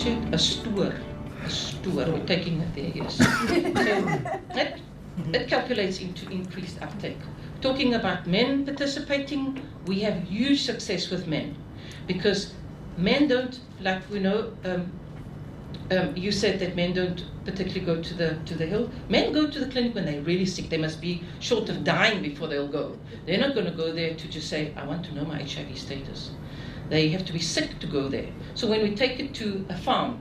Institute, a store, we're taking it there, yes. So it calculates into increased uptake. Talking about men participating, we have huge success with men, because men don't, like we know, you said that men don't particularly go to the hill. Men go to the clinic when they're really sick. They must be short of dying before they'll go. They're not going to go there to just say, I want to know my HIV status. They have to be sick to go there. So when we take it to a farm,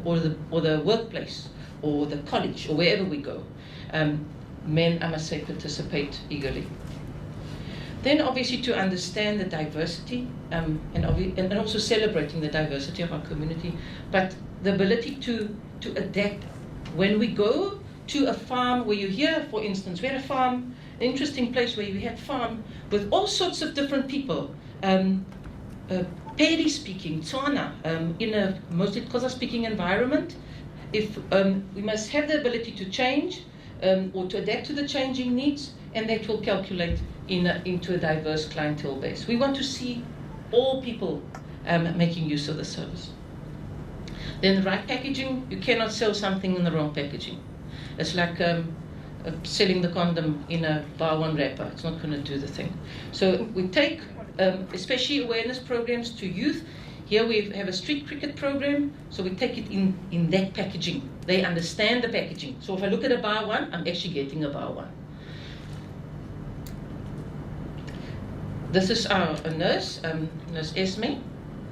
or the workplace, or the college, or wherever we go, men, I must say, participate eagerly. Then obviously to understand the diversity, and also celebrating the diversity of our community, but the ability to adapt. When we go to a farm where you hear, for instance, we had a farm, an interesting place where we had farm with all sorts of different people, Pedi speaking, Tswana, in a mostly Xhosa speaking environment. If we must have the ability to change or to adapt to the changing needs, and that will calculate into a diverse clientele base. We want to see all people making use of the service. Then the right packaging, you cannot sell something in the wrong packaging. It's like selling the condom in a bar one wrapper. It's not going to do the thing. So we take, especially awareness programs to youth. Here we have a street cricket program, so we take it in that packaging. They understand the packaging. So if I look at a bar one, I'm actually getting a bar one. This is our nurse, Nurse Esme.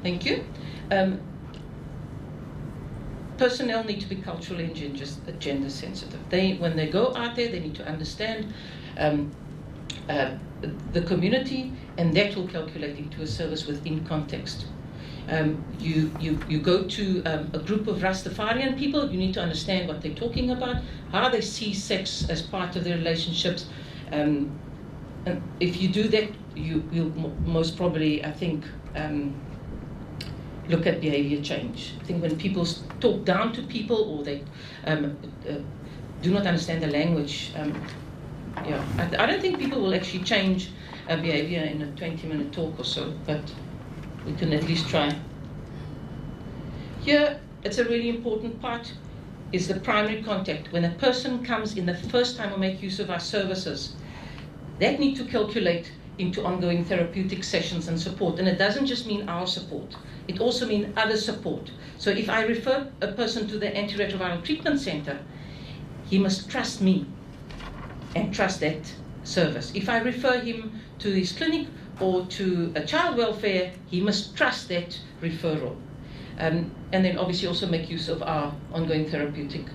Thank you. Personnel need to be culturally and gender sensitive. When they go out there, they need to understand the community, and that will calculate into a service within context. You go to a group of Rastafarian people, you need to understand what they're talking about, how they see sex as part of their relationships. And if you do that, you'll most probably, I think, look at behavior change. I think when people talk down to people, or they do not understand the language, I don't think people will actually change behavior in a 20-minute talk or so, but we can at least try. Here, it's a really important part, is the primary contact. When a person comes in the first time we make use of our services, that need to calculate into ongoing therapeutic sessions and support. And it doesn't just mean our support, it also means other support. So if I refer a person to the antiretroviral treatment center, he must trust me and trust that service. If I refer him to his clinic or to a child welfare, he must trust that referral. And then obviously also make use of our ongoing therapeutic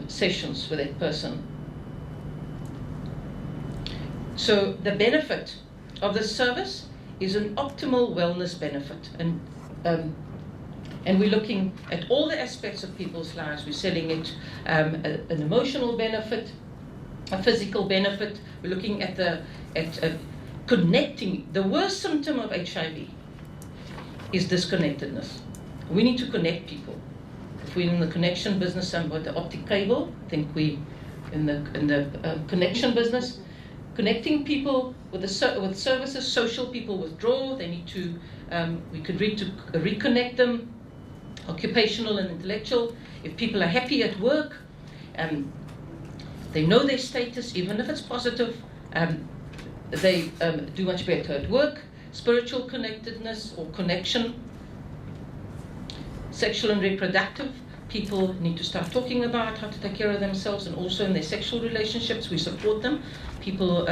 sessions with that person. So the benefit of this service is an optimal wellness benefit. And we're looking at all the aspects of people's lives. We're selling it an emotional benefit, a physical benefit. We're looking at connecting. The worst symptom of HIV is disconnectedness. We need to connect people. If we're in the connection business, with the optic cable, I think we in the connection business. Connecting people with services. Social people withdraw. They need to. We could reconnect them. Occupational and intellectual. If people are happy at work, they know their status, even if it's positive. They do much better at work. Spiritual connectedness or connection. Sexual and reproductive. People need to start talking about how to take care of themselves, and also in their sexual relationships, we support them. People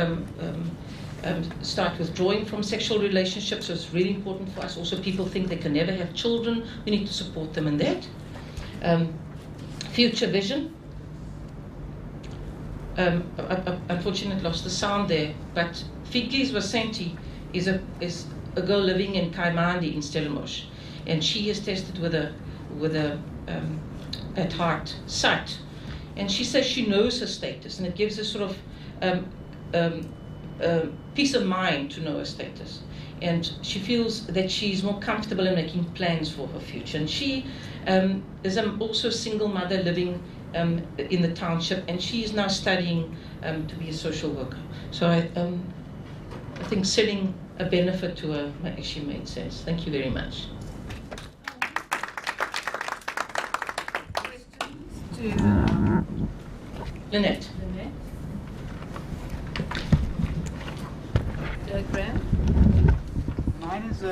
start withdrawing from sexual relationships, so it's really important for us. Also, people think they can never have children. We need to support them in that. Future vision. Unfortunately, lost the sound there, but Fikis Vasenti is a girl living in Kaimandi in Stellenbosch, and she is tested with a at heart site, and she says she knows her status, and it gives her sort of peace of mind to know her status, and she feels that she's more comfortable in making plans for her future. And she is also a single mother living in the township, and she is now studying to be a social worker. So I think selling a benefit to her actually made sense. Thank you very much. to Lynette. Graham? Mine is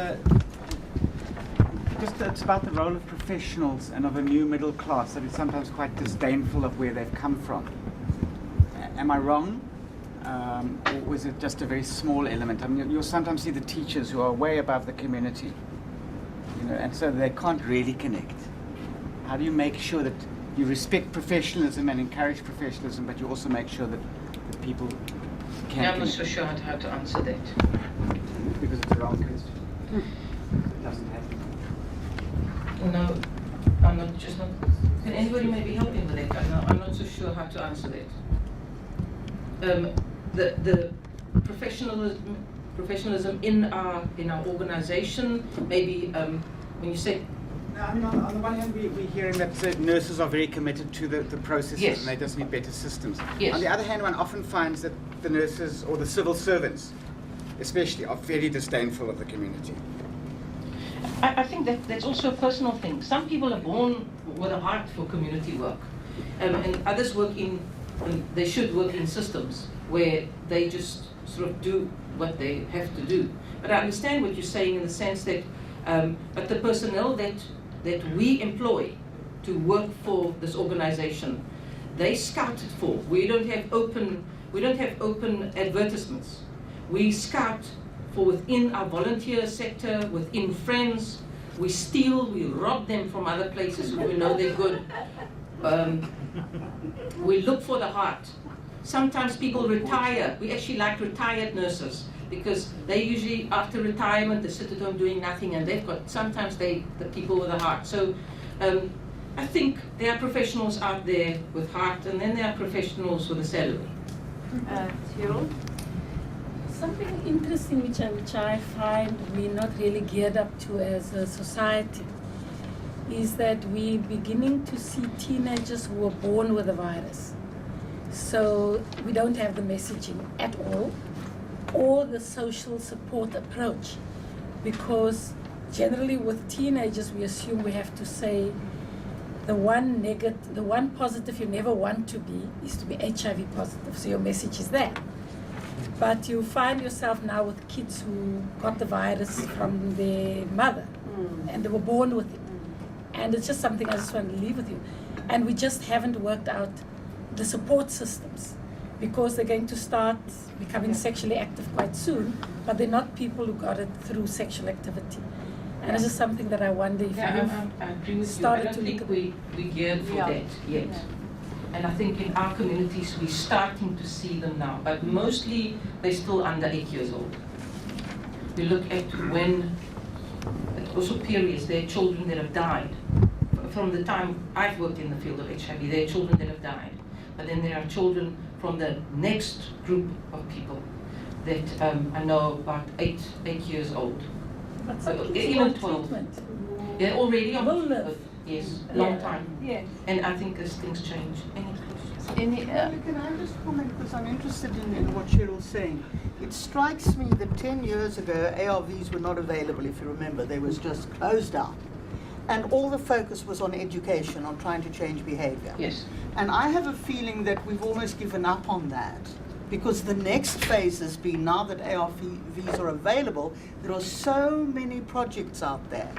it's about the role of professionals and of a new middle class that is sometimes quite disdainful of where they've come from. Am I wrong? Or was it just a very small element? I mean, you'll sometimes see the teachers who are way above the community, and so they can't really connect. How do you make sure that you respect professionalism and encourage professionalism, but you also make sure that people can I'm not connect? so sure how to answer that. Because it's a wrong question. It doesn't happen. No, I'm not. Can anybody maybe help me with that? No, I'm not so sure how to answer that. The professionalism in our organisation. Maybe when you say. No, I mean, on the one hand, we're hearing that nurses are very committed to the processes, Yes. and they just need better systems. Yes. On the other hand, one often finds that the nurses or the civil servants, especially, are very disdainful of the community. I think that's also a personal thing. Some people are born with a heart for community work, and others they should work in systems where they just sort of do what they have to do. But I understand what you're saying in the sense that, but the personnel that we employ to work for this organization, they scouted for. We don't have open advertisements. We scout for within our volunteer sector, within Friends. We steal, we rob them from other places if we know they're good. We look for the heart. Sometimes people retire. We actually like retired nurses because they usually, after retirement, they sit at home doing nothing, and sometimes the people with a heart. So I think there are professionals out there with heart, and then there are professionals with a salary. Cyril? Something interesting which I find we're not really geared up to as a society is that we're beginning to see teenagers who are born with the virus. So we don't have the messaging at all, or the social support approach, because generally with teenagers we assume we have to say the one positive you never want to be is to be HIV positive, so your message is that. But you find yourself now with kids who got the virus from their mother, and they were born with it. And it's just something I just want to leave with you. And we just haven't worked out the support systems, because they're going to start becoming sexually active quite soon, but they're not people who got it through sexual activity. And it's just something that I wonder if I agree with you. I don't think we're geared for that yet. Yeah. And I think in our communities we're starting to see them now, but mostly they're still under 8 years old. We look at also periods, there are children that have died. From the time I've worked in the field of HIV, there are children that have died. But then there are children from the next group of people that I know about 8 years old. Even 12. They're already on treatment. Yes, long time. Yes. And I think as things change. Any questions? Can I just comment, because I'm interested in what Cheryl's saying. It strikes me that 10 years ago, ARVs were not available, if you remember. They was just closed out. And all the focus was on education, on trying to change behavior. Yes. And I have a feeling that we've almost given up on that, because the next phase has been, now that ARVs are available, there are so many projects out there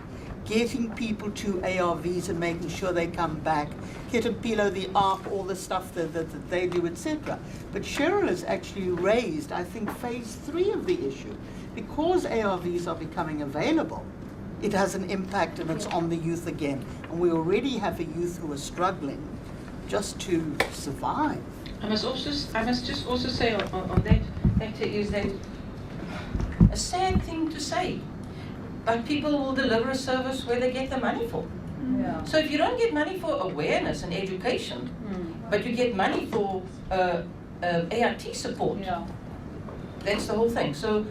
getting people to ARVs and making sure they come back, Impumelelo, the ARC, all the stuff that they do, etc. But Cheryl has actually raised, I think, phase 3 of the issue. Because ARVs are becoming available, it has an impact, and it's on the youth again. And we already have a youth who are struggling just to survive. I must just also say on that matter is that a sad thing to say, but people will deliver a service where they get the money for. Yeah. So if you don't get money for awareness and education, but you get money for ART support, that's the whole thing. So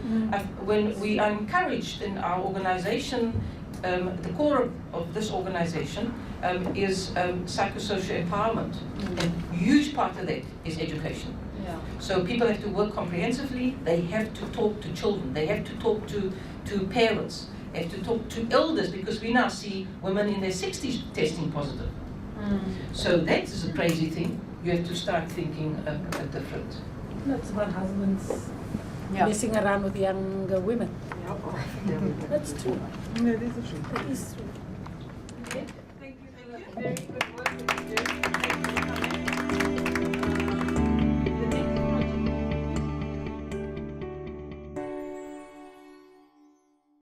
when we are encouraged in our organization, the core of this organization is psychosocial empowerment. And a huge part of that is education. Yeah. So people have to work comprehensively, they have to talk to children, they have to talk to parents, they have to talk to elders, because we now see women in their 60s testing positive. So that is a crazy thing. You have to start thinking different. That's about husbands Yeah. messing around with younger women. That's true. No, it is true. That is true. Thank you for that very good work that you did.